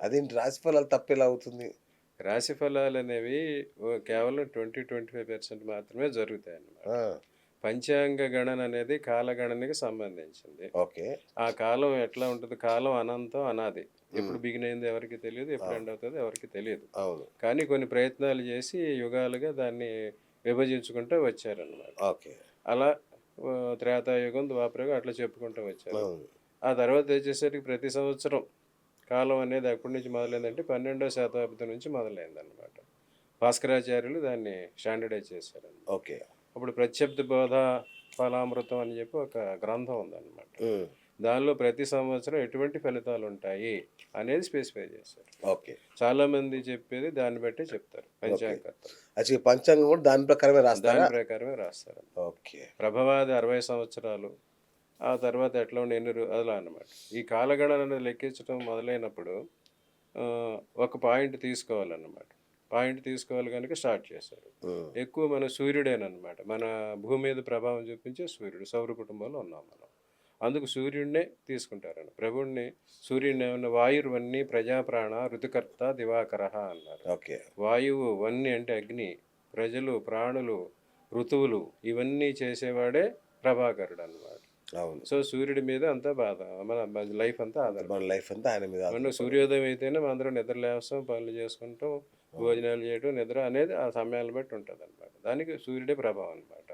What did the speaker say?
అదేంటి రాశి ఫలాలు తప్పెలా అవుతుంది? రాశి ఫలాలనేవి కేవలం 25% మాత్రమే జరుగుతాయన్నమాట. ఆ! పంచాంగ గణన అనేది కాలగణనకి సంబంధించింది. ఓకే. ఆ కాలం ఎట్లా ఉంటది? కాలం అనంతం, అనాది. హ్మ్. ఎప్పుడు బిగిన్ అయిందో ఎవరికీ తెలీదు. ఎప్పుడు అవును. ఎండ్ అవుతదో ఎవరికీ తెలీదు. అవును. కానీ కొన్ని ప్రయత్నాలు చేసి యుగాలుగా దాన్ని విభజించుకుంటూ వచ్చారన్నమాట. ఓకే. అలా త్రేతాయుగం, ద్వాపరయుగం అట్లా చెప్పుకుంటూ వచ్చారు. అవును. ఆ తర్వాత వచ్చేసరికి ప్రతి సంవత్సరం కాలం అనేది ఎప్పటి నుంచి మొదలైందంటే 12వ శతాబ్దం నుంచి మొదలైందన్నమాట. భాస్కరాచార్యులు దాన్ని స్టాండర్డైజ్ చేశారన్నమాట. ఓకే. అప్పుడు ప్రత్యబ్ద బోధ ఫలామృతం అని చెప్పి ఒక గ్రంథం ఉందన్నమాట. హ్మ్. దానిలో ప్రతి సంవత్సరం ఎటువంటి ఫలితాలు ఉంటాయి అనేది స్పెసిఫై చేశారు. ఓకే. చాలామంది చెప్పేది దాన్ని బట్టే చెప్తారు ఓకే. పంచాంగకర్తలు. అసలు పంచాంగం గూడా దాని ప్రకారమే రాస్తారా? దాని ప్రకారమే రాస్తారు. ఓకే. ప్రభవాది 60 సంవత్సరాలు. ఆ తర్వాత ఎట్లా ఉండి ఎన్ని అలా అన్నమాట. ఈ కాలగణన లెక్కించడం మొదలైనప్పుడు ఒక పాయింట్ తీసుకోవాలన్నమాట. పాయింట్ తీసుకోవాలి గనుక స్టార్ట్ చేశారు. హ్మ్. ఎక్కువ మన సూర్యుడేనన్నమాట. మన భూమి మీద ప్రభావం చూపించే సూర్యుడు. సౌర కుటుంబంలో ఉన్నాం మనం. అందుకు సూర్యుడినే తీసుకుంటారండి. ప్రభుడిని సూర్యుడిని ఏమన్నా వాయుర్వన్ని ప్రజాప్రాణ ఋతుకర్త దివాకరః అన్నారు. ఓకే. వాయువు, వన్ని అంటే అగ్ని, ప్రజలు, ప్రాణులు, ఋతువులు ఇవన్నీ చేసేవాడే ప్రభాకరుడన్నమాట. అవును. సో, సూర్యుడి మీద అంతా బాధ. మన లైఫ్ అంతా మన ఆధారపడి లైఫ్ అంతా ఆయన మీద మనం ఆధారపడి సూర్యోదయం అయితేనే మనందరం నిద్ర లేస్తాం, పనులు చేసుకుంటాం, అవును. భోజనాలు చేయటం, నిద్ర అనేది ఆ సమయాలను బట్టి ఉంటదనమాట. దానికి సూర్యుడే ప్రభావం అనమాట.